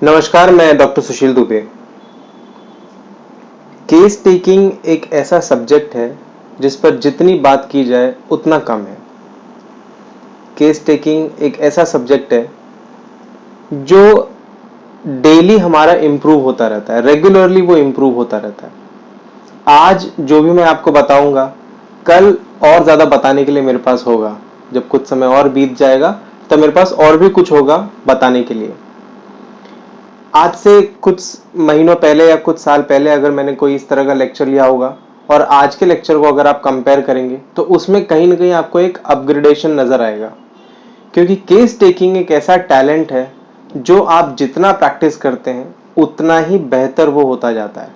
नमस्कार, मैं डॉक्टर सुशील Dubey. Case taking एक ऐसा सब्जेक्ट है जिस पर जितनी बात की जाए उतना कम है। केस टेकिंग एक ऐसा सब्जेक्ट है जो डेली हमारा इम्प्रूव होता रहता है, रेगुलरली वो इम्प्रूव होता रहता है। आज जो भी मैं आपको बताऊंगा, कल और ज़्यादा बताने के लिए मेरे पास होगा। जब कुछ समय और बीत जाएगा तो मेरे पास और भी कुछ होगा बताने के लिए। आज से कुछ महीनों पहले या कुछ साल पहले अगर मैंने कोई इस तरह का लेक्चर लिया होगा और आज के लेक्चर को अगर आप कंपेयर करेंगे तो उसमें कहीं ना कहीं आपको एक अपग्रेडेशन नजर आएगा, क्योंकि केस टेकिंग एक ऐसा टैलेंट है जो आप जितना प्रैक्टिस करते हैं उतना ही बेहतर वो होता जाता है,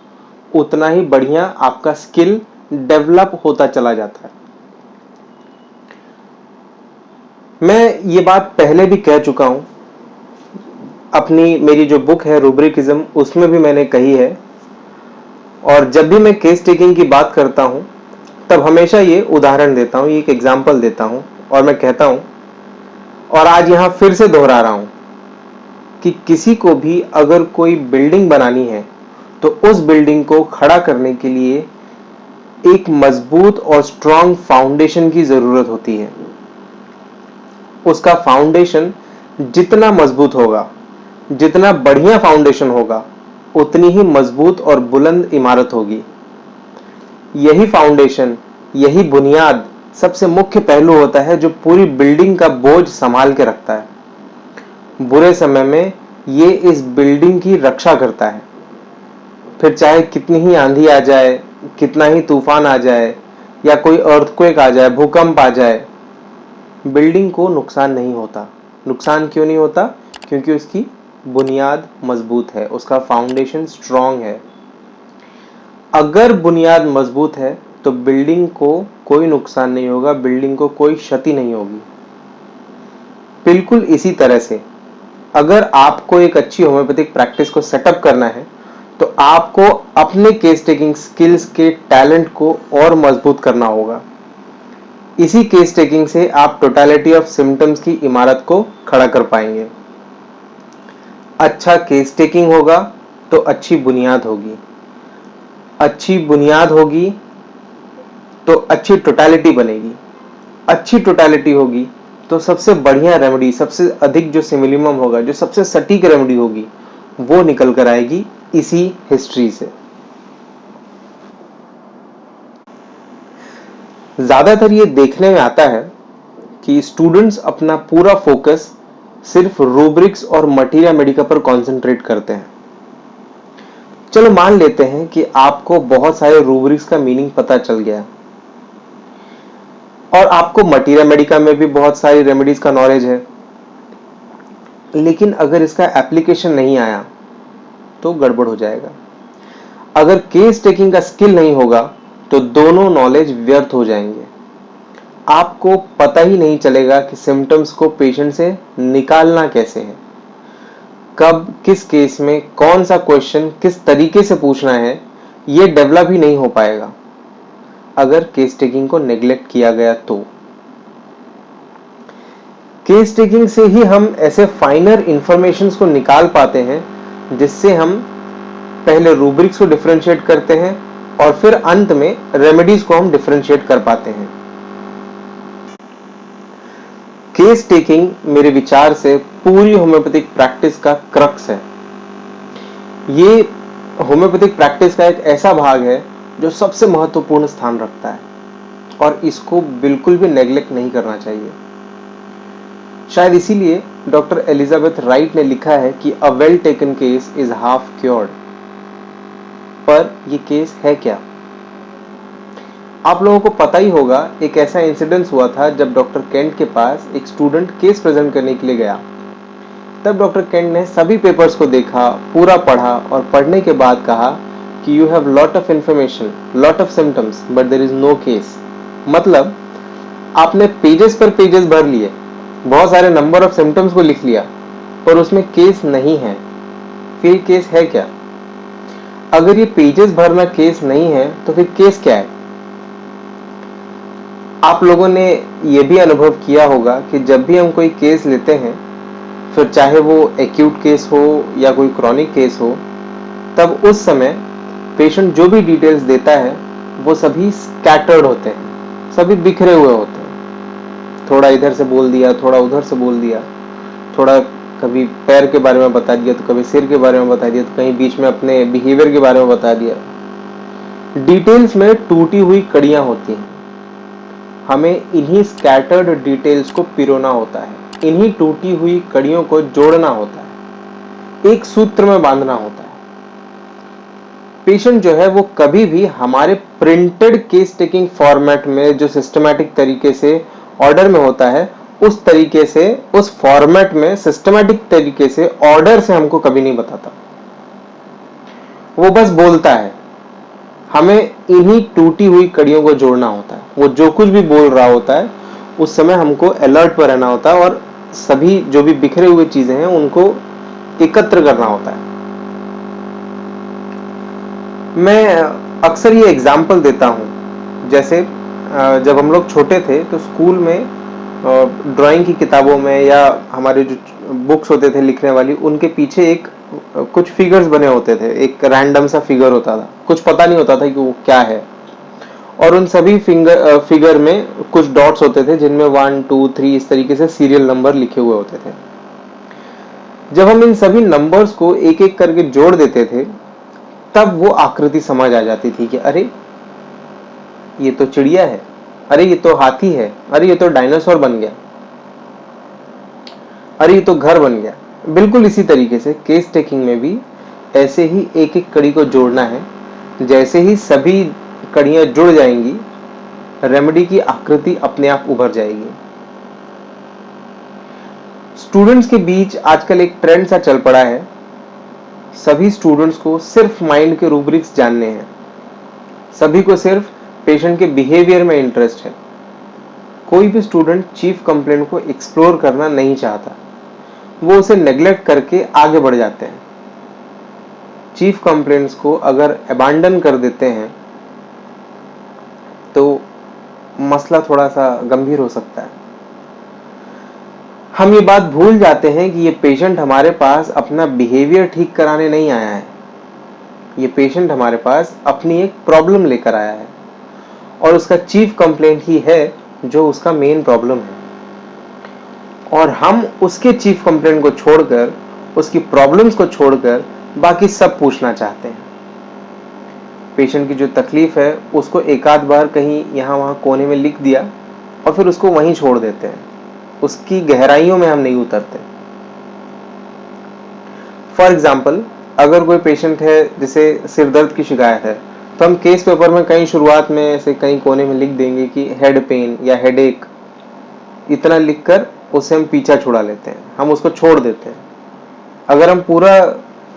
उतना ही बढ़िया आपका स्किल डेवलप होता चला जाता है। मैं ये बात पहले भी कह चुका हूं, अपनी मेरी जो बुक है रूब्रिकिज्म उसमें भी मैंने कही है, और जब भी मैं केस टेकिंग की बात करता हूं तब हमेशा ये उदाहरण देता हूं, ये एक एग्जाम्पल देता हूं और मैं कहता हूं, और आज यहां फिर से दोहरा रहा हूं कि किसी को भी अगर कोई बिल्डिंग बनानी है तो उस बिल्डिंग को खड़ा करने के लिए एक मजबूत और स्ट्रांग फाउंडेशन की जरूरत होती है। उसका फाउंडेशन जितना मजबूत होगा, जितना बढ़िया फाउंडेशन होगा, उतनी ही मजबूत और बुलंद इमारत होगी। यही फाउंडेशन, यही बुनियाद सबसे मुख्य पहलू होता है जो पूरी बिल्डिंग का बोझ संभाल के रखता है। बुरे समय में ये इस बिल्डिंग की रक्षा करता है। फिर चाहे कितनी ही आंधी आ जाए, कितना ही तूफान आ जाए, या कोई अर्थक्वेक आ जाए, भूकंप आ जाए, बिल्डिंग को नुकसान नहीं होता। नुकसान क्यों नहीं होता? क्योंकि उसकी बुनियाद मजबूत है, उसका फाउंडेशन स्ट्रांग है। अगर बुनियाद मजबूत है तो बिल्डिंग को कोई नुकसान नहीं होगा, बिल्डिंग को कोई क्षति नहीं होगी। बिल्कुल इसी तरह से अगर आपको एक अच्छी होम्योपैथिक प्रैक्टिस को सेटअप करना है तो आपको अपने केस टेकिंग स्किल्स के टैलेंट को और मजबूत करना होगा। इसी केस टेकिंग से आप टोटलिटी ऑफ सिम्टम्स की इमारत को खड़ा कर पाएंगे। अच्छा केस टेकिंग होगा तो अच्छी बुनियाद होगी, अच्छी बुनियाद होगी तो अच्छी टोटलिटी बनेगी, अच्छी टोटलिटी होगी तो सबसे बढ़िया रेमेडी, सबसे अधिक जो सिमिलिमम होगा, जो सबसे सटीक रेमेडी होगी, वो निकल कर आएगी इसी हिस्ट्री से। ज्यादातर ये देखने में आता है कि स्टूडेंट्स अपना पूरा फोकस सिर्फ रूब्रिक्स और मटीरिया मेडिका पर कंसंट्रेट करते हैं। चलो मान लेते हैं कि आपको बहुत सारे रूब्रिक्स का मीनिंग पता चल गया और आपको मटीरिया मेडिका में भी बहुत सारी रेमेडीज का नॉलेज है, लेकिन अगर इसका एप्लीकेशन नहीं आया तो गड़बड़ हो जाएगा। अगर केस टेकिंग का स्किल नहीं होगा तो दोनों नॉलेज व्यर्थ हो जाएंगे। आपको पता ही नहीं चलेगा कि सिम्टम्स को पेशेंट से निकालना कैसे है, कब किस केस में कौन सा क्वेश्चन किस तरीके से पूछना है, ये डेवलप ही नहीं हो पाएगा अगर केस टेकिंग को नेग्लेक्ट किया गया तो। केस टेकिंग से ही हम ऐसे फाइनर इंफॉर्मेशंस को निकाल पाते हैं जिससे हम पहले रूब्रिक्स को डिफरेंशिएट करते हैं और फिर अंत में रेमेडीज को हम डिफरेंशिएट कर पाते हैं। केस टेकिंग मेरे विचार से पूरी होम्योपैथिक प्रैक्टिस का क्रक्स है। ये होम्योपैथिक प्रैक्टिस का एक ऐसा भाग है जो सबसे महत्वपूर्ण स्थान रखता है और इसको बिल्कुल भी नेग्लेक्ट नहीं करना चाहिए। शायद इसीलिए डॉक्टर एलिजाबेथ राइट ने लिखा है कि a well taken case is half cured. पर ये केस है क्या? आप लोगों को पता ही होगा, एक ऐसा इंसिडेंस हुआ था जब डॉक्टर केंट के पास एक स्टूडेंट केस प्रेजेंट करने के लिए गया। तब डॉक्टर केंट ने सभी पेपर्स को देखा, पूरा पढ़ा और पढ़ने के बाद कहा कि you have lot of information, lot of symptoms, but there is no case. मतलब आपने पेजेस पर पेजेस भर लिए, बहुत सारे नंबर ऑफ सिम्टम्स को लिख लिया, पर उसमें केस नहीं है। फिर केस है क्या? अगर ये पेजेस भरना केस नहीं है तो फिर केस क्या है? आप लोगों ने यह भी अनुभव किया होगा कि जब भी हम कोई केस लेते हैं फिर चाहे वो एक्यूट केस हो या कोई क्रॉनिक केस हो, तब उस समय पेशेंट जो भी डिटेल्स देता है वो सभी स्कैटर्ड होते हैं, सभी बिखरे हुए होते हैं। थोड़ा इधर से बोल दिया, थोड़ा उधर से बोल दिया, थोड़ा कभी पैर के बारे में बता दिया, तो कभी सिर के बारे में बता दिया, तो कहीं बीच में अपने बिहेवियर के बारे में बता दिया। डिटेल्स में टूटी हुई कड़ियां होती हैं। हमें इन्हीं स्कैटर्ड डिटेल्स को पिरोना होता है, इन्हीं टूटी हुई कड़ियों को जोड़ना होता है, एक सूत्र में बांधना होता है। पेशेंट जो है वो कभी भी हमारे प्रिंटेड केस टेकिंग फॉर्मेट में जो सिस्टमैटिक तरीके से ऑर्डर में होता है, उस तरीके से, उस फॉर्मेट में सिस्टमैटिक तरीके से ऑर्डर से हमको कभी नहीं बताता। वो बस बोलता है। हमें इन्हीं टूटी हुई कड़ियों को जोड़ना होता है। वो जो कुछ भी बोल रहा होता है उस समय हमको अलर्ट पर रहना होता है और सभी जो भी बिखरे हुए चीजें हैं उनको एकत्र करना होता है। मैं अक्सर ये एग्जाम्पल देता हूँ, जैसे जब हम लोग छोटे थे तो स्कूल में ड्राइंग की किताबों में या हमारे जो बुक्स होते थे लिखने वाली, उनके पीछे एक कुछ फिगर्स बने होते थे। एक रैंडम सा फिगर होता था, कुछ पता नहीं होता था कि वो क्या है, और उन सभी फिगर में कुछ डॉट्स होते थे जिनमें 1 2 3 इस तरीके से सीरियल नंबर लिखे हुए होते थे। जब हम इन सभी नंबर्स को एक एक करके जोड़ देते थे तब वो आकृति समझ आ जाती थी कि अरे ये तो चिड़िया है, अरे ये तो हाथी है, अरे ये तो डायनासोर बन गया, अरे ये तो घर बन गया। बिल्कुल इसी तरीके से केस टेकिंग में भी ऐसे ही एक एक कड़ी को जोड़ना है। जैसे ही सभी कड़ियां जुड़ जाएंगी, रेमेडी की आकृति अपने आप उभर जाएगी। स्टूडेंट्स के बीच आजकल एक ट्रेंड सा चल पड़ा है, सभी स्टूडेंट्स को सिर्फ माइंड के रूब्रिक्स जानने हैं, सभी को सिर्फ पेशेंट के बिहेवियर में इंटरेस्ट है। कोई भी स्टूडेंट चीफ कंप्लेंट को एक्सप्लोर करना नहीं चाहता, वो उसे नेग्लेक्ट करके आगे बढ़ जाते हैं। चीफ कंप्लेंट्स को अगर अबैंडन कर देते हैं तो मसला थोड़ा सा गंभीर हो सकता है। हम ये बात भूल जाते हैं कि ये पेशेंट हमारे पास अपना बिहेवियर ठीक कराने नहीं आया है, ये पेशेंट हमारे पास अपनी एक प्रॉब्लम लेकर आया है और उसका चीफ कंप्लेंट ही है जो उसका मेन प्रॉब्लम है। और हम उसके चीफ कंप्लेंट को छोड़कर, उसकी प्रॉब्लम्स को छोड़कर बाकी सब पूछना चाहते हैं। पेशेंट की जो तकलीफ है उसको एक आध बार कहीं यहाँ वहाँ कोने में लिख दिया और फिर उसको वहीं छोड़ देते हैं, उसकी गहराइयों में हम नहीं उतरते। फॉर एग्जाम्पल, अगर कोई पेशेंट है जिसे सिर दर्द की शिकायत है, तो हम केस पेपर में कहीं शुरुआत में ऐसे कहीं कोने में लिख देंगे कि हेड पेन या हेडेक, इतना लिखकर उससे हम पीछा छुड़ा लेते हैं, हम उसको छोड़ देते हैं। अगर हम पूरा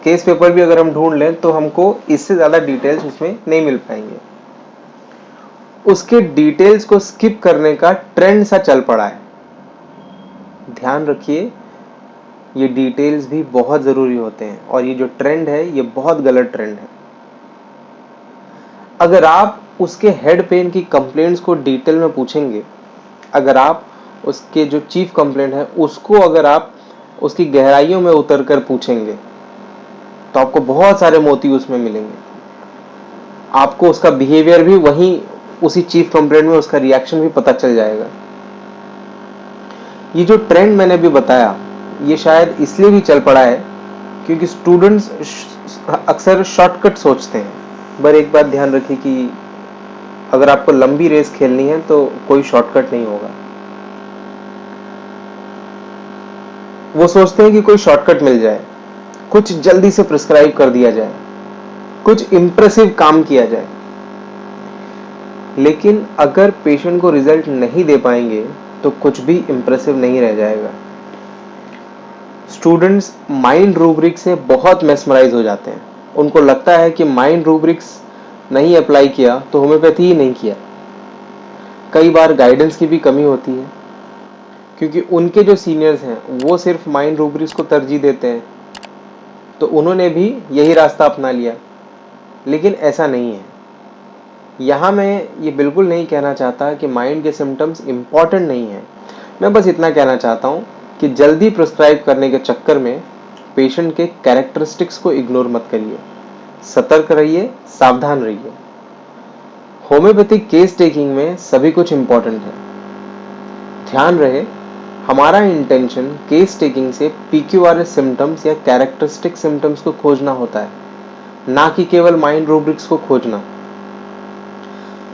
केस पेपर भी अगर हम ढूंढ लें तो हमको इससे ज्यादा डिटेल्स उसमें नहीं मिल पाएंगे। उसके डिटेल्स को स्किप करने का ट्रेंड सा चल पड़ा है। ध्यान रखिए, ये डिटेल्स भी बहुत जरूरी होते हैं और ये जो ट्रेंड है ये बहुत गलत ट्रेंड है। अगर आप उसके हेड पेन की कंप्लेंट्स को डिटेल में पूछेंगे, अगर आप उसके जो चीफ कंप्लेंट है उसको अगर आप उसकी गहराइयों में उतरकर पूछेंगे तो आपको बहुत सारे मोती उसमें मिलेंगे। आपको उसका बिहेवियर भी वहीं उसी चीफ कंप्लेंट में उसका रिएक्शन भी पता चल जाएगा। ये जो ट्रेंड मैंने अभी बताया ये शायद इसलिए भी चल पड़ा है क्योंकि स्टूडेंट्स अक्सर शॉर्टकट सोचते हैं। पर एक बात ध्यान रखिए कि अगर आपको लंबी रेस खेलनी है तो कोई शॉर्टकट नहीं होगा। वो सोचते हैं कि कोई शॉर्टकट मिल जाए, कुछ जल्दी से प्रिस्क्राइब कर दिया जाए, कुछ इंप्रेसिव काम किया जाए। लेकिन अगर पेशेंट को रिजल्ट नहीं दे पाएंगे तो कुछ भी इंप्रेसिव नहीं रह जाएगा। स्टूडेंट्स माइंड रूब्रिक से बहुत मेस्मराइज हो जाते हैं। उनको लगता है कि माइंड रूब्रिक्स नहीं अप्लाई किया तो होम्योपैथी ही नहीं किया। कई बार गाइडेंस की भी कमी होती है क्योंकि उनके जो सीनियर्स हैं वो सिर्फ माइंड रूब्रिक्स को तरजीह देते हैं, तो उन्होंने भी यही रास्ता अपना लिया। लेकिन ऐसा नहीं है। यहाँ मैं ये बिल्कुल नहीं कहना चाहता कि माइंड के सिम्टम्स इम्पॉर्टेंट नहीं है। मैं बस इतना कहना चाहता हूँ कि जल्दी प्रिस्क्राइब करने के चक्कर में पेशेंट के कैरेक्टरिस्टिक्स को इग्नोर मत करिए। सतर्क रहिए, सावधान रहिए। होम्योपैथिक केस टेकिंग में सभी कुछ इंपॉर्टेंट है। ध्यान रहे, हमारा इंटेंशन केस टेकिंग से PQRS सिम्टम्स या कैरेक्टरिस्टिक सिम्टम्स को खोजना होता है, ना कि केवल माइंड रूब्रिक्स को खोजना।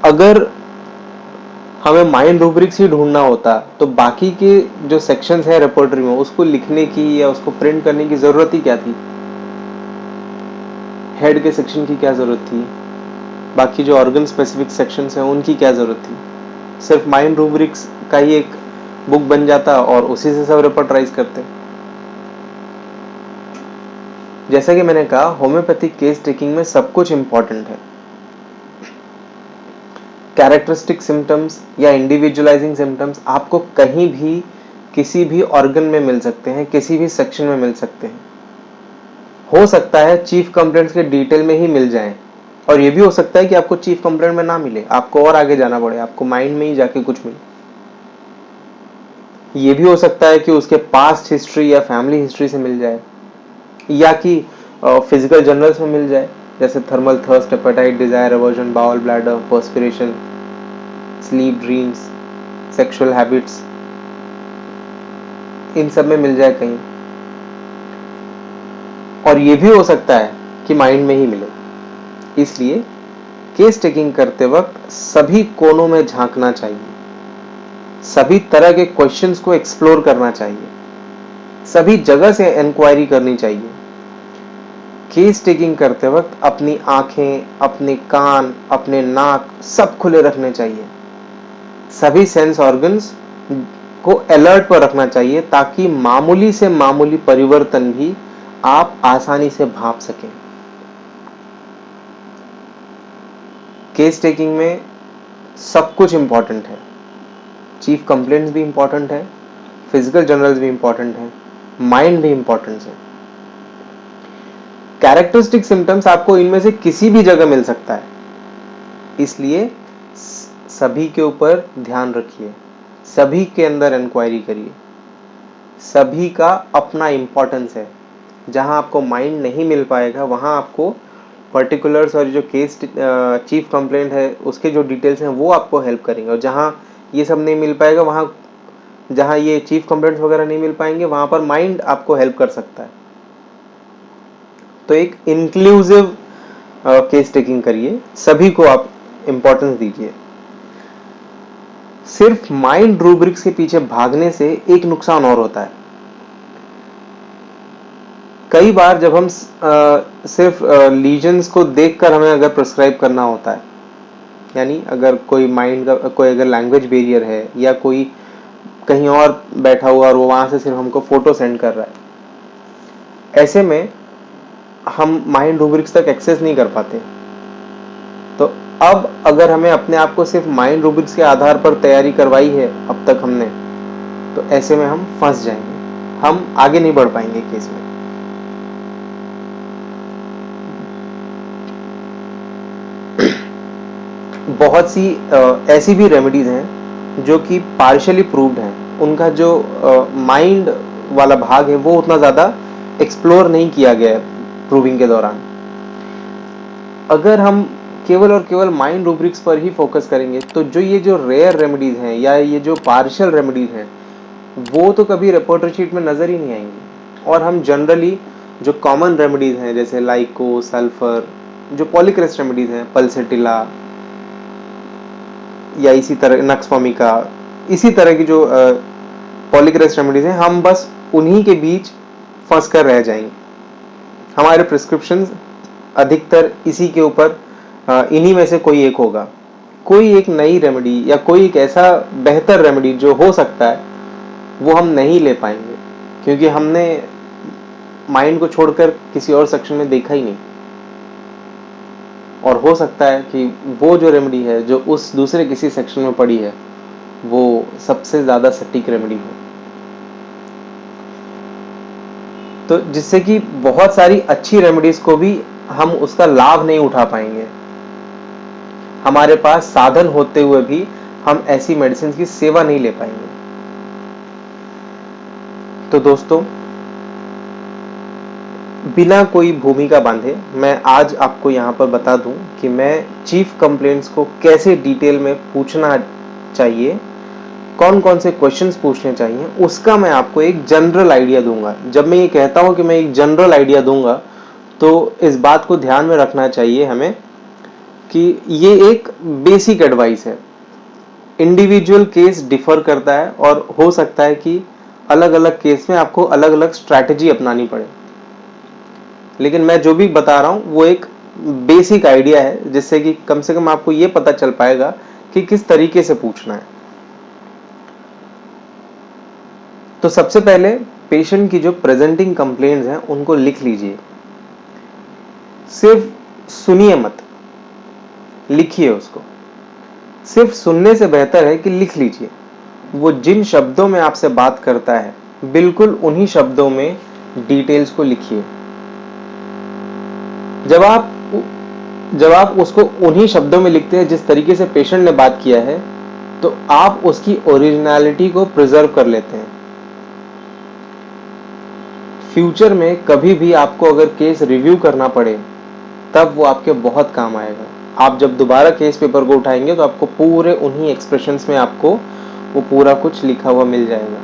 अगर हमें माइंड रूब्रिक्स ही ढूंढना होता तो बाकी के जो सेक्शंस है रिपोर्टरी में उसको लिखने की या उसको प्रिंट करने की जरूरत ही क्या थी? हेड के सेक्शन की क्या जरूरत थी? बाकी जो ऑर्गन स्पेसिफिक सेक्शंस हैं उनकी क्या जरूरत थी? सिर्फ माइंड रूब्रिक्स का ही एक बुक बन जाता और उसी से सब रिपोर्टराइज करते। जैसा कि मैंने कहा, होम्योपैथिक केस टेकिंग में सब कुछ इंपॉर्टेंट है। कैरेक्टरिस्टिक सिम्टम्स या इंडिविजुअलाइजिंग सिम्टम्स आपको कहीं भी किसी भी ऑर्गन में मिल सकते हैं, किसी भी सेक्शन में मिल सकते हैं। हो सकता है चीफ कंप्लेंट्स के डिटेल में ही मिल जाएं, और ये भी हो सकता है कि आपको चीफ कंप्लेंट में ना मिले, आपको और आगे जाना पड़े, आपको माइंड में ही जाके कुछ मिले। ये भी हो सकता है कि उसके पास्ट हिस्ट्री या फैमिली हिस्ट्री से मिल जाए, या कि फिजिकल जनरल्स में मिल जाए, जैसे thermal thirst, appetite, desire, aversion, bowel bladder, perspiration, sleep, dreams, sexual habits, इन सब में मिल जाए कहीं। और ये भी हो सकता है कि माइंड में ही मिले। इसलिए केस टेकिंग करते वक्त सभी कोनों में झांकना चाहिए, सभी तरह के क्वेश्चंस को एक्सप्लोर करना चाहिए, सभी जगह से इंक्वायरी करनी चाहिए। केस टेकिंग करते वक्त अपनी आंखें, अपने कान, अपने नाक सब खुले रखने चाहिए। सभी सेंस ऑर्गन्स को अलर्ट पर रखना चाहिए ताकि मामूली से मामूली परिवर्तन भी आप आसानी से भांप सकें। केस टेकिंग में सब कुछ इंपॉर्टेंट है। चीफ कंप्लेंट्स भी इंपॉर्टेंट है, फिजिकल जर्नल्स भी इंपॉर्टेंट है, माइंड भी इंपॉर्टेंट है। कैरेक्टरिस्टिक सिम्टम्स आपको इनमें से किसी भी जगह मिल सकता है, इसलिए सभी के ऊपर ध्यान रखिए, सभी के अंदर इंक्वायरी करिए। सभी का अपना इंपॉर्टेंस है। जहां आपको माइंड नहीं मिल पाएगा वहां आपको पर्टिकुलर्स और जो केस चीफ कंप्लेंट है उसके जो डिटेल्स हैं वो आपको हेल्प करेंगे, और जहां ये सब नहीं मिल पाएगा, वहां जहां ये चीफ कंप्लेंट्स वगैरह नहीं मिल पाएंगे, वहां पर माइंड आपको हेल्प कर सकता है। तो एक इंक्लूसिव केस टेकिंग करिए, सभी को आप इंपॉर्टेंस दीजिए। सिर्फ माइंड रूब्रिक्स के पीछे भागने से एक नुकसान और होता है। कई बार जब हम सिर्फ लीजन्स को देखकर हमें अगर प्रिस्क्राइब करना होता है, यानी अगर कोई माइंड का कोई अगर लैंग्वेज बैरियर है या कोई कहीं और बैठा हुआ और वो वहां से सिर्फ हमको फोटो सेंड कर रहा है, ऐसे में हम माइंड रूब्रिक्स तक एक्सेस नहीं कर पाते। तो अब अगर हमें अपने आप को सिर्फ माइंड रूब्रिक्स के आधार पर तैयारी करवाई है अब तक हमने, तो ऐसे में हम फंस जाएंगे, हम आगे नहीं बढ़ पाएंगे केस में। बहुत सी ऐसी भी रेमेडीज हैं जो कि पार्शियली प्रूव्ड हैं, उनका जो माइंड वाला भाग है वो उतना ज्यादा एक्सप्लोर नहीं किया गया है प्रूविंग के दौरान। अगर हम केवल और केवल माइंड रूब्रिक्स पर ही फोकस करेंगे तो जो ये जो रेयर रेमेडीज हैं या ये जो पार्शियल रेमेडीज हैं वो तो कभी रिपोर्टर शीट में नजर ही नहीं आएंगी। और हम जनरली जो कॉमन रेमेडीज हैं जैसे लाइको, सल्फर, जो पॉलीक्रेस्ट रेमेडीज हैं, पल्सेटिला या इसी तरह नक्सफॉर्मिका, इसी तरह की जो पॉलीक्रेस्ट रेमेडीज हैं, हम बस उन्हीं के बीच फंस कर रह जाएंगे। हमारे प्रिस्क्रिप्शन अधिकतर इसी के ऊपर इन्हीं में से कोई एक होगा। कोई एक नई रेमेडी या कोई एक ऐसा बेहतर रेमेडी जो हो सकता है वो हम नहीं ले पाएंगे, क्योंकि हमने माइंड को छोड़कर किसी और सेक्शन में देखा ही नहीं। और हो सकता है कि वो जो रेमेडी है जो उस दूसरे किसी सेक्शन में पड़ी है वो सबसे ज्यादा सटीक रेमेडी हो, तो जिससे कि बहुत सारी अच्छी रेमेडीज को भी हम उसका लाभ नहीं उठा पाएंगे। हमारे पास साधन होते हुए भी हम ऐसी मेडिसिन की सेवा नहीं ले पाएंगे। तो दोस्तों, बिना कोई भूमिका बांधे मैं आज आपको यहाँ पर बता दूं कि मैं चीफ कंप्लेंट्स को कैसे डिटेल में पूछना चाहिए, कौन कौन से क्वेश्चंस पूछने चाहिए, उसका मैं आपको एक जनरल आइडिया दूंगा। जब मैं ये कहता हूँ कि मैं एक जनरल आइडिया दूंगा, तो इस बात को ध्यान में रखना चाहिए हमें कि ये एक बेसिक एडवाइस है। इंडिविजुअल केस डिफर करता है और हो सकता है कि अलग अलग केस में आपको अलग अलग स्ट्रैटेजी अपनानी पड़े, लेकिन मैं जो भी बता रहा हूँ वो एक बेसिक आइडिया है, जिससे कि कम से कम आपको ये पता चल पाएगा कि किस तरीके से पूछना है। तो सबसे पहले पेशेंट की जो प्रेजेंटिंग कंप्लेंट्स हैं उनको लिख लीजिए। सिर्फ सुनिए मत, लिखिए उसको। सिर्फ सुनने से बेहतर है कि लिख लीजिए। वो जिन शब्दों में आपसे बात करता है, बिल्कुल उन्हीं शब्दों में डिटेल्स को लिखिए। जब आप उसको उन्हीं शब्दों में लिखते हैं जिस तरीके से पेशेंट ने बात किया है, तो आप उसकी ओरिजिनलिटी को प्रिजर्व कर लेते हैं। फ्यूचर में कभी भी आपको अगर केस रिव्यू करना पड़े, तब वो आपके बहुत काम आएगा। आप जब दोबारा केस पेपर को उठाएंगे तो आपको पूरे उन्हीं एक्सप्रेशंस में आपको वो पूरा कुछ लिखा हुआ मिल जाएगा,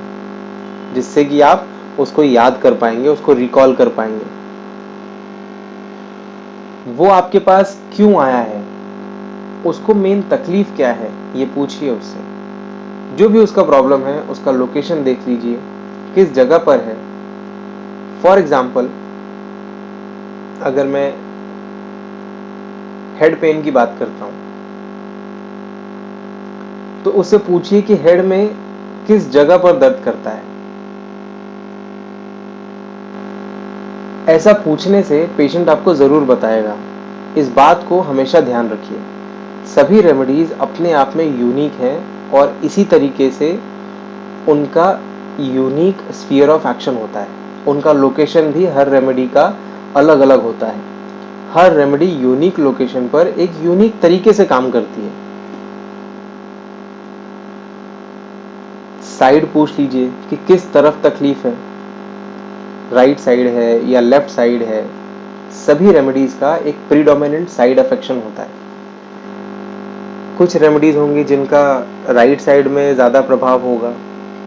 जिससे कि आप उसको याद कर पाएंगे, उसको रिकॉल कर पाएंगे। वो आपके पास क्यों आया है, उसको मेन तकलीफ क्या है, ये पूछिए उससे। जो भी उसका प्रॉब्लम है उसका लोकेशन देख लीजिए, किस जगह पर है। फॉर एग्जाम्पल, अगर मैं हेड पेन की बात करता हूं, तो उससे पूछिए कि हेड में किस जगह पर दर्द करता है। ऐसा पूछने से पेशेंट आपको जरूर बताएगा। इस बात को हमेशा ध्यान रखिए। सभी रेमेडीज अपने आप में यूनिक हैं और इसी तरीके से उनका यूनिक स्फीयर ऑफ एक्शन होता है। उनका लोकेशन भी हर रेमेडी का अलग अलग होता है। हर रेमेडी यूनिक लोकेशन पर एक यूनिक तरीके से काम करती है। साइड पूछ लीजिए कि किस तरफ तकलीफ है, राइट साइड है या लेफ्ट साइड है। सभी रेमेडीज का एक प्रीडोमिनेंट साइड अफेक्शन होता है। कुछ रेमेडीज होंगी जिनका राइट साइड में ज्यादा प्रभाव होगा,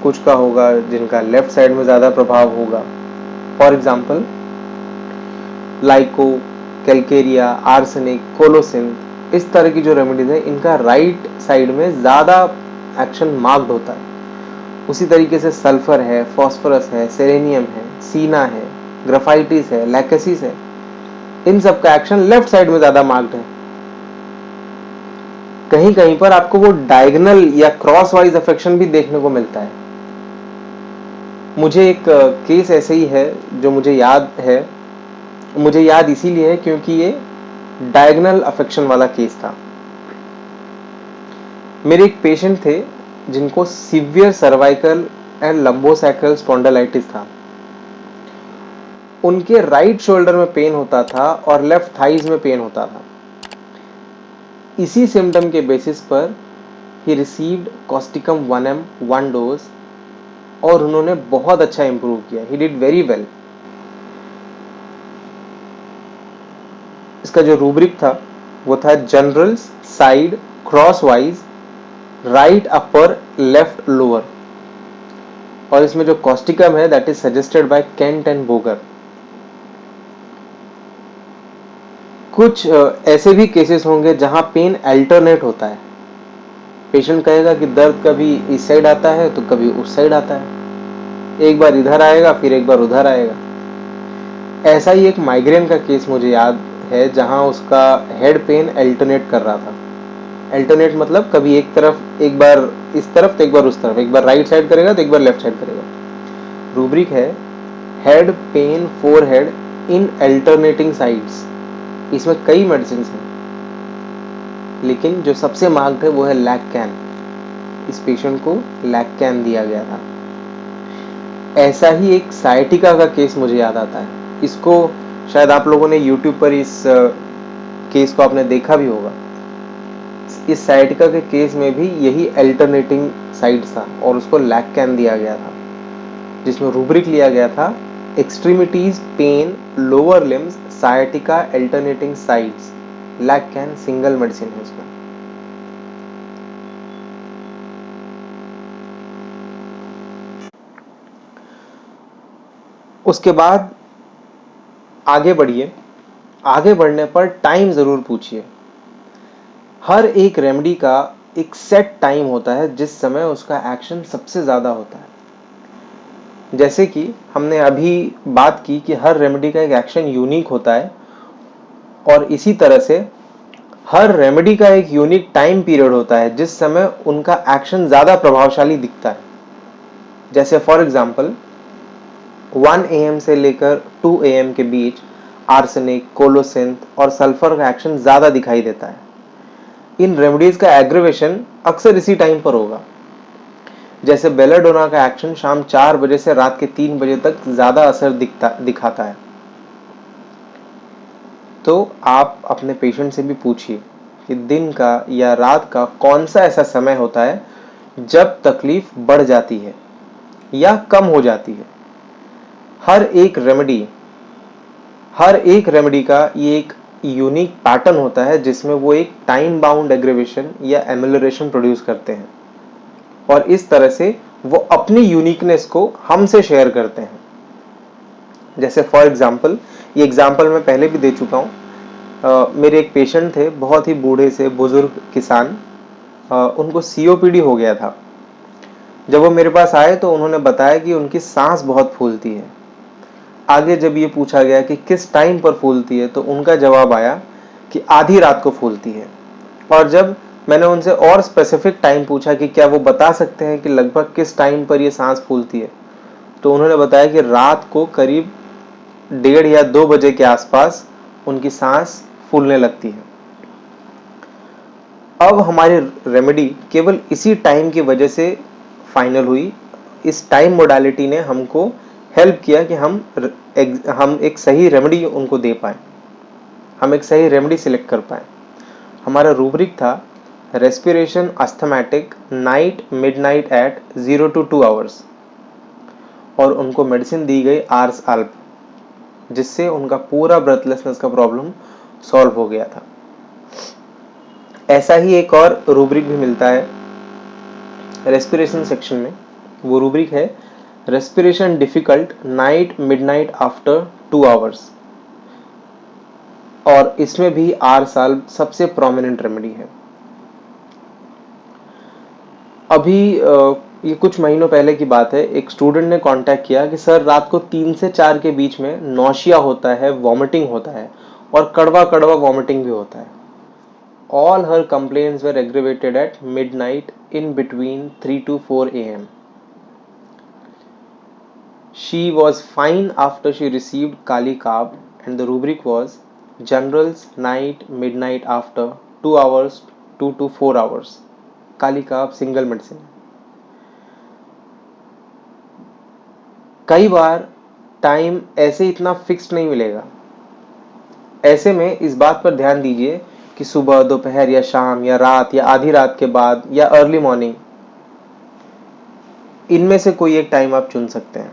कुछ का होगा जिनका लेफ्ट साइड में ज्यादा प्रभाव होगा। For example, lyco, calcarea, arsenic, colocynth, इस तरह की जो रेमेडीज है, इनका राइट साइड में ज्यादा एक्शन मार्क्ड होता है। उसी तरीके से सल्फर है, फास्फोरस है, सेलेनियम है, सीना है, ग्राफाइटिस है, लैकेसिस है, इन सब का एक्शन लेफ्ट साइड में ज्यादा मार्क्ड है। कहीं कहीं पर आपको वो डायगोनल या क्रॉस वाइज अफेक्शन भी देखने को मिलता है। मुझे एक केस ऐसे ही है जो मुझे याद है। मुझे याद इसीलिए है क्योंकि ये डायगोनल अफेक्शन वाला केस था। मेरे एक पेशेंट थे जिनको severe cervical and lumbosacral spondylitis था। उनके राइट शोल्डर में पेन होता था और लेफ्ट थाइज में पेन होता था। इसी सिम्टम के बेसिस पर he received Causticum 1M 1 dose और उन्होंने बहुत अच्छा इंप्रूव किया। He did very well. इसका जो रूब्रिक था वो था general, side, cross wise, right upper, left lower. और इसमें जो कॉस्टिकम है that is suggested by Kent and Bogar. कुछ ऐसे भी केसेस होंगे जहां पेन अल्टरनेट होता है। पेशेंट कहेगा कि दर्द कभी इस साइड आता है तो कभी उस साइड आता है, एक बार इधर आएगा फिर एक बार उधर आएगा। ऐसा ही एक माइग्रेन का केस मुझे याद है जहां उसका हेड पेन अल्टरनेट कर रहा था। अल्टरनेट मतलब कभी एक तरफ, एक बार इस तरफ तो एक बार उस तरफ, एक बार राइट साइड करेगा तो एक बार लेफ्ट साइड करेगा। रूब्रिक है head pen four head in alternating sides. इसमें कई मेडिसिन हैं, लेकिन जो सबसे मार्क्ड है वो है लैक्टैन। इस पेशेंट को लैक्टैन दिया गया था। ऐसा ही एक साइटिका का केस मुझे याद आता है। इसको शायद आप लोगों ने YouTube पर इस केस को आपने देखा भी होगा। इस साइटिका के केस में भी यही अल्टरनेटिंग साइड्स था और उसको लैक्टैन दिया गया था। जिसमें रूब्रिक लिया गया था extremities pain lower limbs sciatica alternating sides lac can single medicine है उसमें। उसके बाद आगे बढ़िए, आगे बढ़ने पर टाइम जरूर पूछिए। हर एक रेमेडी का एक सेट टाइम होता है जिस समय उसका एक्शन सबसे ज्यादा होता है। जैसे कि हमने अभी बात की कि हर रेमेडी का एक एक्शन यूनिक होता है, और इसी तरह से हर रेमेडी का एक यूनिक टाइम पीरियड होता है जिस समय उनका एक्शन ज्यादा प्रभावशाली दिखता है। जैसे फॉर एग्जांपल 1 AM से लेकर 2 AM के बीच आर्सेनिक, कोलोसिंथ और सल्फर का एक्शन ज्यादा दिखाई देता है। इन रेमेडीज का एग्रीवेशन अक्सर इसी टाइम पर होगा। जैसे बेलाडोना का एक्शन शाम 4 बजे से रात के 3 बजे तक ज्यादा असर दिखाता है। तो आप अपने पेशेंट से भी पूछिए कि दिन का या रात का कौन सा ऐसा समय होता है जब तकलीफ बढ़ जाती है या कम हो जाती है। हर एक रेमेडी का ये एक यूनिक पैटर्न होता है जिसमें वो एक टाइम बाउंड एग्रीवेशन या एमिलरेशन प्रोड्यूस करते हैं, और इस तरह से वो अपनी यूनिकनेस को हमसे शेयर करते हैं। जैसे फॉर एग्जांपल, ये एग्जांपल मैं पहले भी दे चुका हूँ। मेरे एक पेशेंट थे, बहुत ही बूढ़े से बुजुर्ग किसान, उनको सीओपीडी हो गया था। जब वो मेरे पास आए तो उन्होंने बताया कि उनकी सांस बहुत फूलती है। आगे जब ये पूछा गया कि किस टाइम पर फूलती है तो उनका जवाब आया कि आधी रात को फूलती है। और जब मैंने उनसे और स्पेसिफिक टाइम पूछा कि क्या वो बता सकते हैं कि लगभग किस टाइम पर ये सांस फूलती है, तो उन्होंने बताया कि रात को करीब 1:30 या 2 बजे के आसपास उनकी सांस फूलने लगती है। अब हमारी रेमेडी केवल इसी टाइम की वजह से फाइनल हुई। इस टाइम मोडालिटी ने हमको हेल्प किया कि हम एक सही रेमेडी उनको दे पाए, हम एक सही रेमेडी सिलेक्ट कर पाए। हमारा रूब्रिक था respiration asthmatic night midnight at 0 to 2 hours, और उनको मेडिसिन दी गई आर्स अल्प, जिससे उनका पूरा ब्रेथलेसनेस का प्रॉब्लम सॉल्व हो गया था। ऐसा ही एक और रूब्रिक भी मिलता है रेस्पिरेशन सेक्शन में। वो रूब्रिक है respiration difficult night midnight after 2 hours, और इसमें भी आर साल्व सबसे प्रोमिनेंट रेमेडी है। अभी ये कुछ महीनों पहले की बात है, एक स्टूडेंट ने कांटेक्ट किया कि सर रात को 3 से 4 के बीच में नौशिया होता है, वॉमिटिंग होता है, और कड़वा कड़वा वॉमिटिंग भी होता है। All her complaints were aggravated at midnight in between 3 to 4 AM. She was fine after she received Kali Carb, and the rubric was generals night midnight after 2 hours 2 to 4 hours. Kali Carb single medicine. कई बार time ऐसे इतना fixed नहीं मिलेगा। ऐसे में इस बात पर ध्यान दीजिए कि सुबह, दोपहर या शाम या रात या आधी रात के बाद या अर्ली मॉर्निंग, इनमें से कोई एक टाइम आप चुन सकते हैं।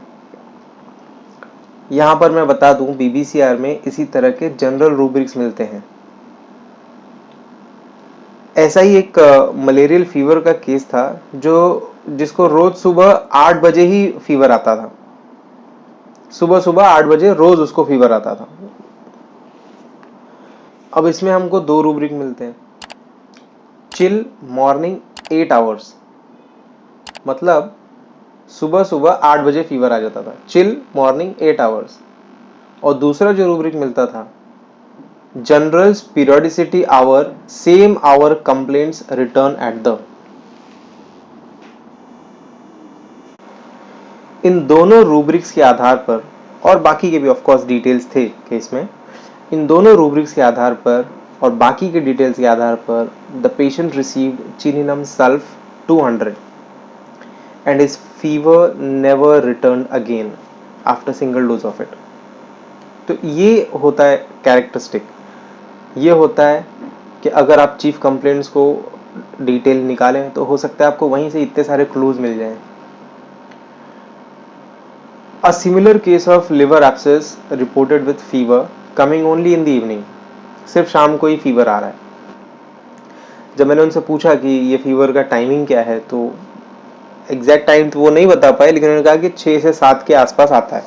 यहां पर मैं बता दूं, बीबीसीआर में इसी तरह के जनरल रूब्रिक्स मिलते हैं। ऐसा ही एक मलेरियल फीवर का केस था जिसको रोज सुबह 8 बजे ही फीवर आता था। सुबह सुबह 8 बजे रोज उसको फीवर आता था। अब इसमें हमको 2 रूब्रिक मिलते हैं। चिल मॉर्निंग 8 hours, मतलब सुबह सुबह 8 बजे फीवर आ जाता था, चिल मॉर्निंग 8 hours। और दूसरा जो रूब्रिक मिलता था generals periodicity hour same hour complaints return at the. इन दोनों रूब्रिक्स के आधार पर, और बाकी के भी ऑफ कोर्स डिटेल्स थे केस में, इन दोनों रूब्रिक्स के आधार पर और बाकी के डिटेल्स के आधार पर the patient received chininum sulph 200 and his fever never returned again after single dose of it. तो ये होता है कैरेक्टरिस्टिक। ये होता है कि अगर आप चीफ कंप्लेंट्स को डिटेल निकालें तो हो सकता है आपको वहीं से इतने सारे क्लूज मिल जाएं। A similar case of liver abscess reported with fever coming only in the evening. सिर्फ शाम को ही फीवर आ रहा है। जब मैंने उनसे पूछा कि ये फीवर का टाइमिंग क्या है, तो एग्जैक्ट टाइम तो वो नहीं बता पाए, लेकिन उन्होंने कहा कि 6 से 7 के आसपास आता है।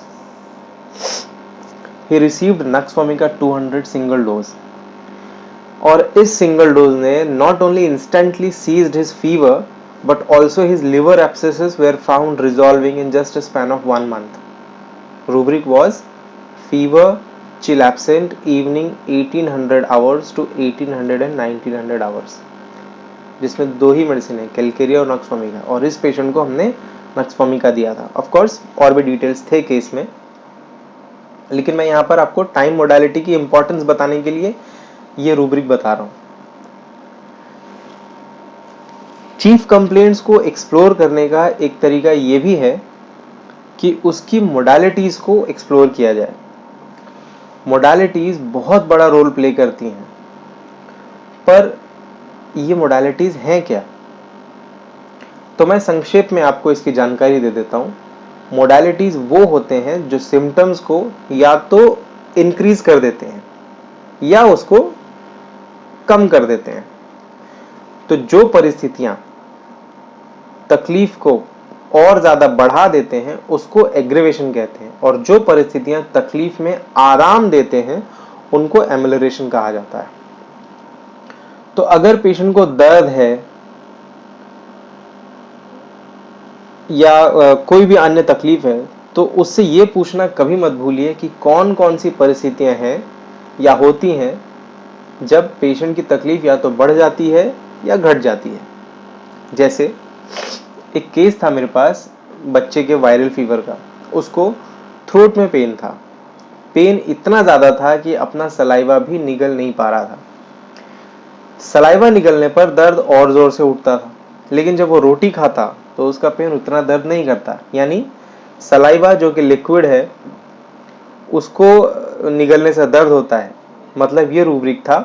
He received Nux vomica 200 single dose, और इस सिंगल डोज ने not only instantly ceased his fever but also his liver abscesses were found resolving in just a span of 1 month. Rubric was fever, chill absent, evening 1800 hours to 1800 and 1900 hours, जिसमें 2 ही medicine है, Calcarea और nux vomica, और इस patient को हमने nux vomica दिया था। ऑफ कोर्स और भी डिटेल्स थे केस में, लेकिन मैं यहाँ पर आपको टाइम मोडालिटी की इंपॉर्टेंस बताने के लिए ये रूब्रिक बता रहा हूँ। चीफ कंप्लेंट्स को एक्सप्लोर करने का एक तरीका ये भी है कि उसकी मोडालिटीज को एक्सप्लोर किया जाए। मोडालिटीज बहुत बड़ा रोल प्ले करती हैं, पर ये मोडालिटीज हैं क्या? तो मैं संक्षेप में आपको इसकी जानकारी दे देता हूँ। मोडालिटीज वो होते हैं जो सिम्टम्स को या तो इंक्रीज कर देते हैं या उसको कम कर देते हैं। तो जो परिस्थितियां तकलीफ को और ज्यादा बढ़ा देते हैं उसको एग्रेवेशन कहते हैं, और जो परिस्थितियां तकलीफ में आराम देते हैं उनको एमेलोरेशन कहा जाता है। तो अगर पेशेंट को दर्द है या कोई भी अन्य तकलीफ है, तो उससे ये पूछना कभी मत भूलिए कि कौन कौन सी परिस्थितियां हैं या होती हैं जब पेशेंट की तकलीफ या तो बढ़ जाती है या घट जाती है। जैसे एक केस था मेरे पास बच्चे के वायरल फीवर का, उसको थ्रोट में पेन था। पेन इतना ज़्यादा था कि अपना सलाइवा भी निगल नहीं पा रहा था। सलाइवा निगलने पर दर्द और ज़ोर से उठता था, लेकिन जब वो रोटी खाता तो उसका पेन उतना दर्द नहीं करता। यानी सलाइवा जो कि लिक्विड है उसको निगलने से दर्द होता है। मतलब ये रूब्रिक था,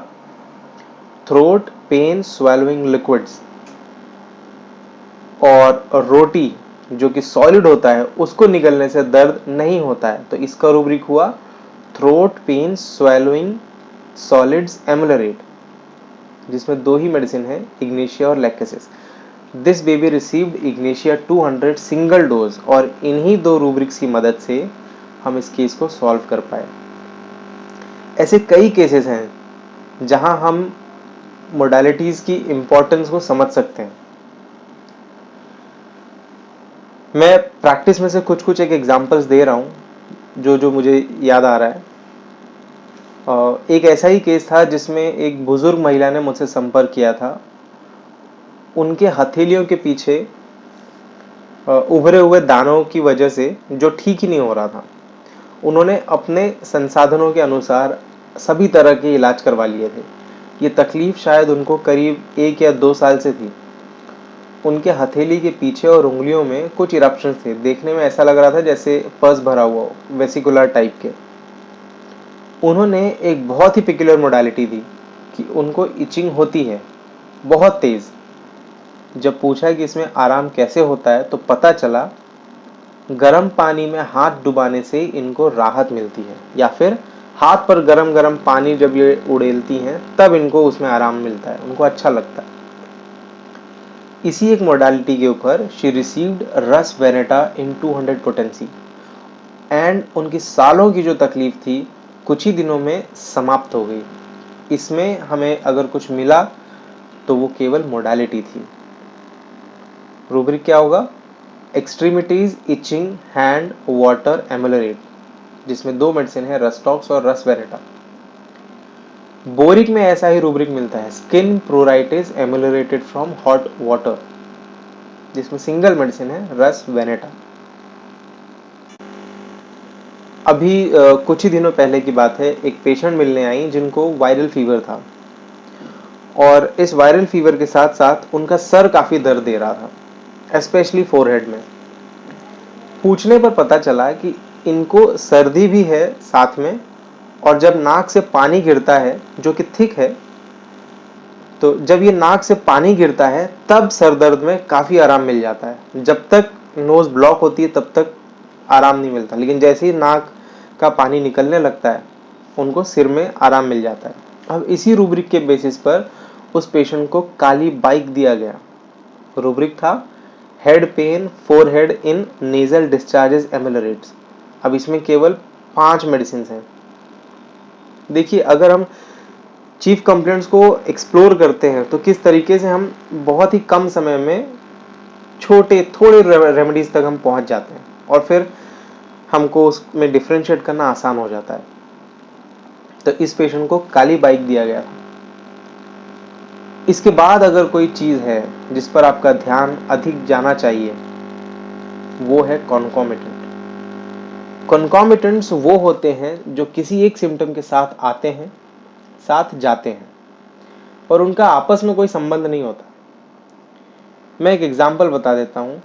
थ्रोट पेन स्वेलोइंग लिक्विड्स, और रोटी जो कि सॉलिड होता है उसको निगलने से दर्द नहीं होता है। तो इसका रूब्रिक हुआ throat pain swallowing solids ameliorate, जिसमें 2 ही मेडिसिन है, इग्नेशिया और lachesis. This baby received ignatia 200 single dose, और इन्हीं 2 रूब्रिक्स की मदद से हम इस केस को सॉल्व कर पाए। ऐसे कई केसेस हैं जहां हम मोडालिटीज की इंपॉर्टेंस को समझ सकते हैं। मैं प्रैक्टिस में से कुछ एक एग्जांपल्स दे रहा हूं जो मुझे याद आ रहा है। एक ऐसा ही केस था जिसमें एक बुजुर्ग महिला ने मुझसे संपर्क किया था। उनके हथेलियों के पीछे उभरे हुए दानों की वजह से जो ठीक ही नहीं हो रहा था। उन्होंने अपने संसाधनों के अनुसार सभी तरह के इलाज करवा लिए थे। ये तकलीफ शायद उनको करीब 1 या 2 साल से थी। उनके हथेली के पीछे और उंगलियों में कुछ इरप्शंस थे। देखने में ऐसा लग रहा था जैसे पस भरा हुआ हो, वेसिकुलर टाइप के। उन्होंने एक बहुत ही पेक्युलर मोडालिटी दी कि उनको इचिंग होती है बहुत तेज। जब पूछा कि इसमें आराम कैसे होता है तो पता चला गर्म पानी में हाथ डुबाने से इनको राहत मिलती है, या फिर हाथ पर गरम गरम पानी जब ये उड़ेलती हैं तब इनको उसमें आराम मिलता है, उनको अच्छा लगता है। इसी एक मोडालिटी के ऊपर शी रिसीव्ड रस वेनेटा इन 200 पोटेंसी, एंड उनकी सालों की जो तकलीफ थी कुछ ही दिनों में समाप्त हो गई। इसमें हमें अगर कुछ मिला तो वो केवल मोडालिटी थी। रूब्रिक क्या होगा? एक्सट्रीमिटीज इचिंग हैंड वाटर एमेलोरेट, जिसमें 2 मेडिसिन है, रस्टॉक्स और रस वेनेटा। बोरिक में ऐसा ही रूब्रिक मिलता है, skin pruritus ameliorated from hot water, जिसमें सिंगल मेडिसिन है, रस वेनेटा। अभी कुछ ही दिनों पहले की बात है, एक पेशेंट मिलने आई जिनको वायरल फीवर था, और इस वायरल फीवर के साथ साथ उनका सर काफी दर्द दे रहा था, स्पेशली फोरहेड में। पूछने पर पता चला कि इनको सर्दी भी है साथ में, और जब नाक से पानी गिरता है जो कि थिक है, तो जब ये नाक से पानी गिरता है तब सर दर्द में काफ़ी आराम मिल जाता है। जब तक नोज ब्लॉक होती है तब तक आराम नहीं मिलता, लेकिन जैसे ही नाक का पानी निकलने लगता है उनको सिर में आराम मिल जाता है। अब इसी रूब्रिक के बेसिस पर उस पेशेंट को काली बाइक दिया गया। रूब्रिक था हेड पेन फोरहेड इन नेजल डिस्चार्जेस एमेलरेट्स। अब इसमें केवल 5 मेडिसिन हैं। देखिए, अगर हम चीफ कंप्लेंट्स को एक्सप्लोर करते हैं तो किस तरीके से हम बहुत ही कम समय में छोटे थोड़े रेमेडीज तक हम पहुंच जाते हैं और फिर हमको उसमें डिफरेंशिएट करना आसान हो जाता है। तो इस पेशेंट को काली बाइक दिया गया था। इसके बाद अगर कोई चीज है जिस पर आपका ध्यान अधिक जाना चाहिए, वो है कॉन्कॉमिटेंट। कॉन्कॉमिटेंट्स वो होते हैं जो किसी एक सिम्टम के साथ आते हैं, साथ जाते हैं और उनका आपस में कोई संबंध नहीं होता। मैं एक एग्जांपल बता देता हूँ।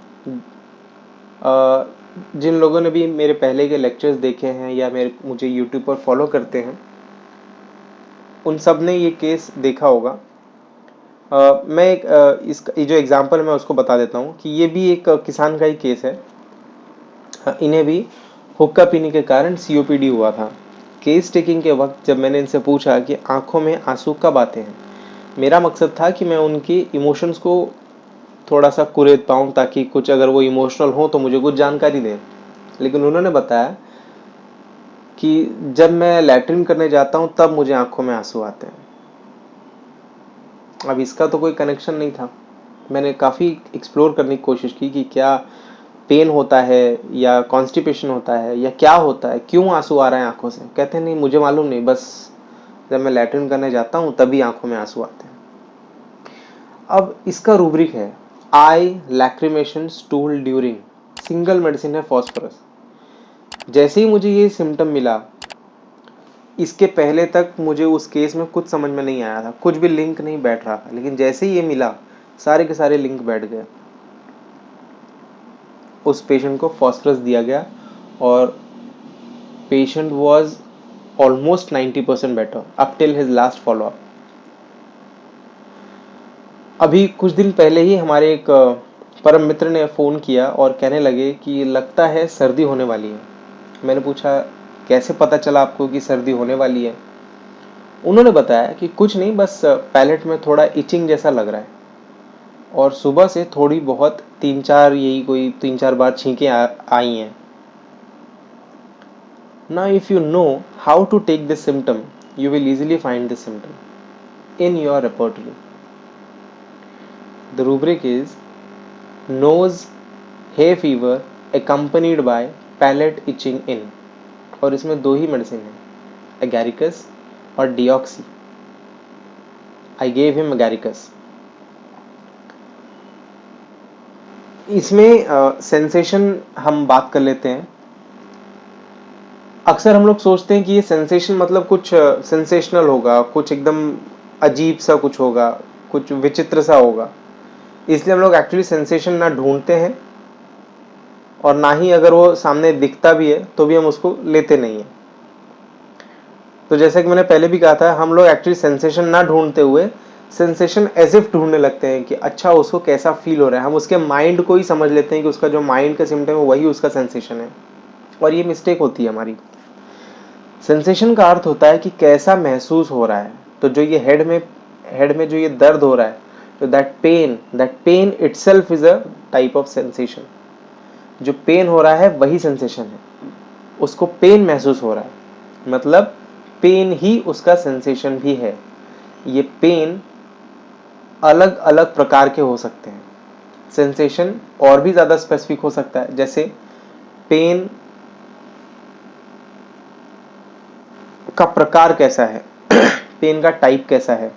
जिन लोगों ने भी मेरे पहले के लेक्चर्स देखे हैं या मुझे यूट्यूब पर फॉलो करते हैं, उन सब ने ये केस देखा होगा। मैं ये जो एग्जांपल मैं उसको बता देता हूँ कि ये भी एक किसान का ही केस है। इन्हें भी हुक्का पीने के कारण COPD हुआ था। केस टेकिंग के वक्त जब मैंने इनसे पूछा कि आंखों में आंसू कब आते हैं, मेरा मकसद था कि मैं उनकी इमोशंस को थोड़ा सा कुरेद पाऊँ ताकि कुछ अगर वो इमोशनल हो तो मुझे कुछ जानकारी दें। लेकिन उन्होंने बताया कि जब मैं लैट्रिन करने जाता हूँ तब मुझे आंखों में आंसू आते हैं। अब इसका तो कोई कनेक्शन नहीं था। मैंने काफ़ी एक्सप्लोर करने की कोशिश की कि क्या पेन होता है या कॉन्स्टिपेशन होता है या क्या होता है, क्यों आंसू आ रहे हैं आंखों से। कहते हैं नहीं, मुझे मालूम नहीं, बस जब मैं लैट्रिन करने जाता हूँ तभी आंखों में आंसू आते हैं। अब इसका रूब्रिक है eye lachrymation stool during, single medicine है फॉस्फोरस। जैसे ही मुझे ये सिम्टम मिला, इसके पहले तक मुझे उस केस में कुछ समझ में नहीं आया था, कुछ भी लिंक नहीं बैठ रहा था, लेकिन जैसे ही ये मिला सारे के सारे लिंक बैठ गए। उस पेशेंट को फॉस्फोरस दिया गया और patient was almost 90% better up till his last follow up. अभी कुछ दिन पहले ही हमारे एक परम मित्र ने फ़ोन किया और कहने लगे कि लगता है सर्दी होने वाली है। मैंने पूछा कैसे पता चला आपको कि सर्दी होने वाली है। उन्होंने बताया कि कुछ नहीं, बस पैलेट में थोड़ा इचिंग जैसा लग रहा है और सुबह से थोड़ी बहुत 3-4 बार छींकें आई हैं। Now if you know how to take this symptom, you will easily find this symptom in your repertoire. The rubric is nose, hay fever accompanied by palate itching in, और इसमें 2 ही मेडिसिन है, एगैरिकस और डिऑक्सी। I gave him एगैरिकस। इसमें sensation हम बात कर लेते हैं। अक्सर हम लोग सोचते हैं कि ये सेंसेशन मतलब कुछ सेंसेशनल होगा, कुछ एकदम अजीब सा कुछ होगा, कुछ विचित्र सा होगा, इसलिए हम लोग एक्चुअली सेंसेशन ना ढूंढते हैं और ना ही अगर वो सामने दिखता भी है तो भी हम उसको लेते नहीं है। तो जैसे कि मैंने पहले भी कहा था, हम लोग एक्चुअली सेंसेशन ना ढूंढते हुए सेंसेशन एज इफ ढूंढने लगते हैं कि अच्छा उसको कैसा फील हो रहा है। हम उसके माइंड को ही समझ लेते हैं कि उसका जो माइंड का सिम्टम है वही उसका सेंसेशन है, और ये मिस्टेक होती है हमारी। सेंसेशन का अर्थ होता है कि कैसा महसूस हो रहा है। तो जो ये हेड में जो ये दर्द हो रहा है, तो that pain itself is a type of sensation. जो पेन हो रहा है वही सेंसेशन है, उसको पेन महसूस हो रहा है, मतलब पेन ही उसका सेंसेशन भी है। ये पेन अलग अलग प्रकार के हो सकते हैं। सेंसेशन और भी ज्यादा स्पेसिफिक हो सकता है, जैसे पेन का प्रकार कैसा है, पेन का टाइप कैसा है।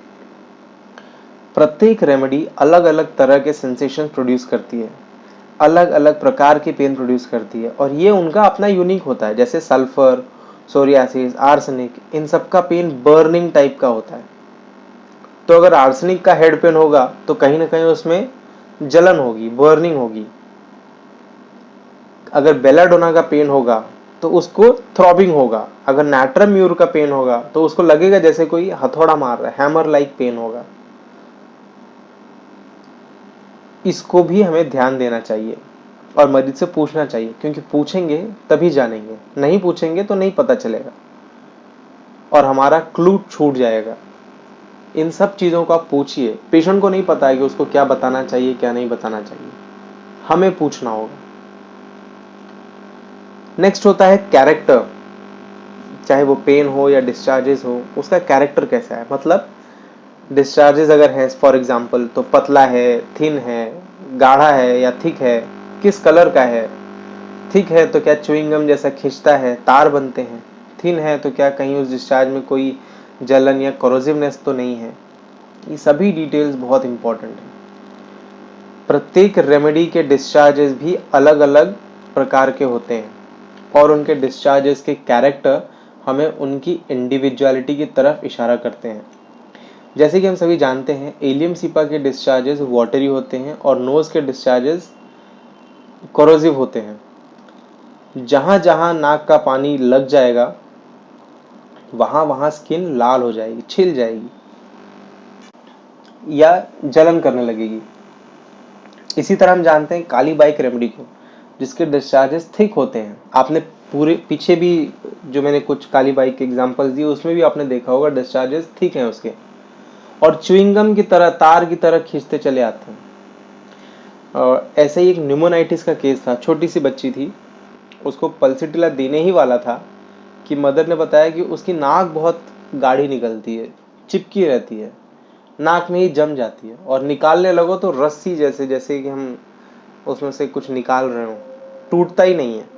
प्रत्येक रेमेडी अलग अलग तरह के सेंसेशन प्रोड्यूस करती है, अलग अलग प्रकार के पेन प्रोड्यूस करती है, और ये उनका अपना यूनिक होता है। जैसे सल्फर, सोरियासिस, आर्सेनिक, इन सब का पेन बर्निंग टाइप का होता है। तो अगर आर्सेनिक का हेड पेन होगा तो कहीं ना कहीं उसमें जलन होगी, बर्निंग होगी। अगर बेलाडोना का पेन होगा तो उसको थ्रॉबिंग होगा। अगर नाट्रम म्यूर का पेन होगा तो उसको लगेगा जैसे कोई हथौड़ा मार रहा है, हैमर लाइक पेन होगा। इसको भी हमें ध्यान देना चाहिए। और मरीज से पूछना चाहिए, क्योंकि पूछेंगे तभी जानेंगे, नहीं पूछेंगे तो नहीं पता चलेगा और हमारा क्लू छूट जाएगा। इन सब चीज़ों को आप पूछिए। पेशेंट को नहीं पता है कि उसको क्या बताना चाहिए क्या नहीं बताना चाहिए, हमें पूछना होगा। नेक्स्ट होता है कैरेक्टर। चाहे वो पेन हो या डिस्चार्जेस हो, उसका कैरेक्टर कैसा है। मतलब डिस्चार्जेस अगर है फॉर एग्जांपल, तो पतला है, थिन है, गाढ़ा है या थिक है, किस कलर का है। थिक है तो क्या च्युइंगम जैसा खिंचता है, तार बनते हैं। थिन है तो क्या कहीं उस डिस्चार्ज में कोई जलन या कोरोसिवनेस तो नहीं है। ये सभी डिटेल्स बहुत इंपॉर्टेंट है। प्रत्येक रेमेडी के डिस्चार्जेस भी अलग अलग प्रकार के होते हैं और उनके डिस्चार्जेस के कैरेक्टर हमें उनकी इंडिविजुअलिटी की तरफ इशारा करते हैं। जैसे कि हम सभी जानते हैं, एलियम सिपा के डिस्चार्जेस वाटरी होते हैं और नोज के डिस्चार्जेस कोरोसिव होते हैं। जहां जहां नाक का पानी लग जाएगा वहां वहां स्किन लाल हो जाएगी, छिल जाएगी या जलन करने लगेगी। इसी तरह हम जानते हैं काली बाइक रेमेडी को, जिसके डिस्चार्जेस थिक होते हैं। आपने पूरे पीछे भी जो मैंने कुछ काली बाइक के एग्जांपल्स दिए उसमें भी आपने देखा होगा डिस्चार्जेस थिक हैं उसके, और च्युइंगम की तरह, तार की तरह खींचते चले आते हैं। और ऐसे ही एक न्यूमोनाइटिस का केस था। छोटी सी बच्ची थी, उसको पल्सिटिला देने ही वाला था कि मदर ने बताया कि उसकी नाक बहुत गाढ़ी निकलती है, चिपकी रहती है, नाक में ही जम जाती है और निकालने लगो तो रस्सी जैसे, जैसे कि हम उसमें से कुछ निकाल रहे हो, टूटता ही नहीं है।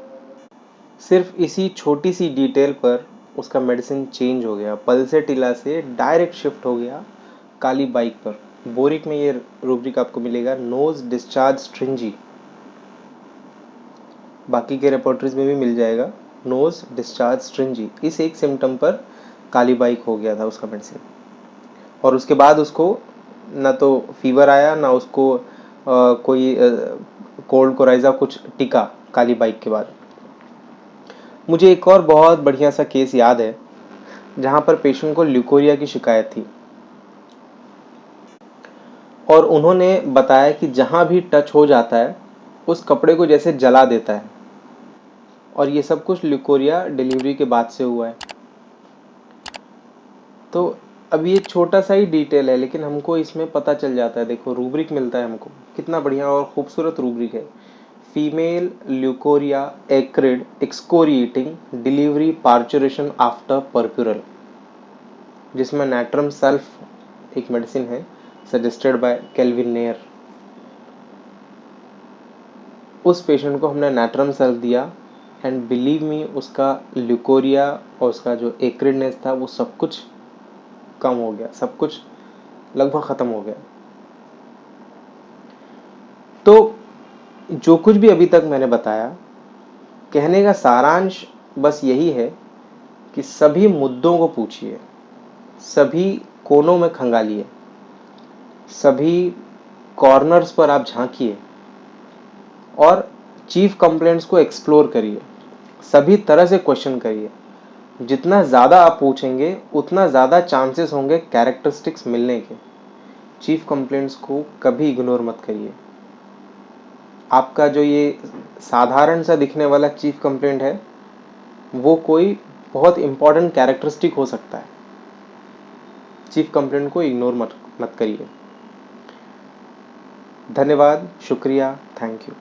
सिर्फ इसी छोटी सी डिटेल पर उसका मेडिसिन चेंज हो गया, पल्सेटिला से डायरेक्ट शिफ्ट हो गया काली बाइक पर। बोरिक में ये रूब्रिक आपको मिलेगा, नोज डिस्चार्ज स्ट्रिंजी। बाकी के रेपर्टरीज में भी मिल जाएगा, नोज डिस्चार्ज स्ट्रिंजी। इस एक सिम्टम पर काली बाइक हो गया था उसका मेडिसिन, और उसके बाद उसको ना तो फीवर आया ना उसको कोई कोल्ड कोराइजा कुछ टिका काली बाइक के बाद। मुझे एक और बहुत बढ़िया सा केस याद है जहां पर पेशेंट को ल्यूकोरिया की शिकायत थी और उन्होंने बताया कि जहां भी टच हो जाता है उस कपड़े को जैसे जला देता है, और ये सब कुछ ल्यूकोरिया डिलीवरी के बाद से हुआ है। तो अब ये छोटा सा ही डिटेल है लेकिन हमको इसमें पता चल जाता है। देखो रूब्रिक मिलता है हमको, कितना बढ़िया और खूबसूरत रूब्रिक है। Female leucorrhoea acrid excoriating delivery parturition after puerperal, जिसमें नाइट्रम सल्फ एक मेडिसिन है सजेस्टेड बाय केल्विन नेयर। उस पेशेंट को हमने नाइट्रम सल्फ दिया एंड बिलीव मी, उसका ल्यूकोरिया और उसका जो एक्रिडनेस था वो सब कुछ कम हो गया, सब कुछ लगभग खत्म हो गया। तो जो कुछ भी अभी तक मैंने बताया, कहने का सारांश बस यही है कि सभी मुद्दों को पूछिए, सभी कोनों में खंगालिए, सभी कॉर्नर्स पर आप झांकिए और चीफ कंप्लेंट्स को एक्सप्लोर करिए, सभी तरह से क्वेश्चन करिए। जितना ज़्यादा आप पूछेंगे उतना ज़्यादा चांसेस होंगे कैरेक्टरिस्टिक्स मिलने के। चीफ कंप्लेंट्स को कभी इग्नोर मत करिए। आपका जो ये साधारण सा दिखने वाला चीफ कंप्लेंट है वो कोई बहुत इंपॉर्टेंट कैरेक्टरिस्टिक हो सकता है। चीफ कंप्लेंट को इग्नोर मत करिए। धन्यवाद, शुक्रिया, थैंक यू।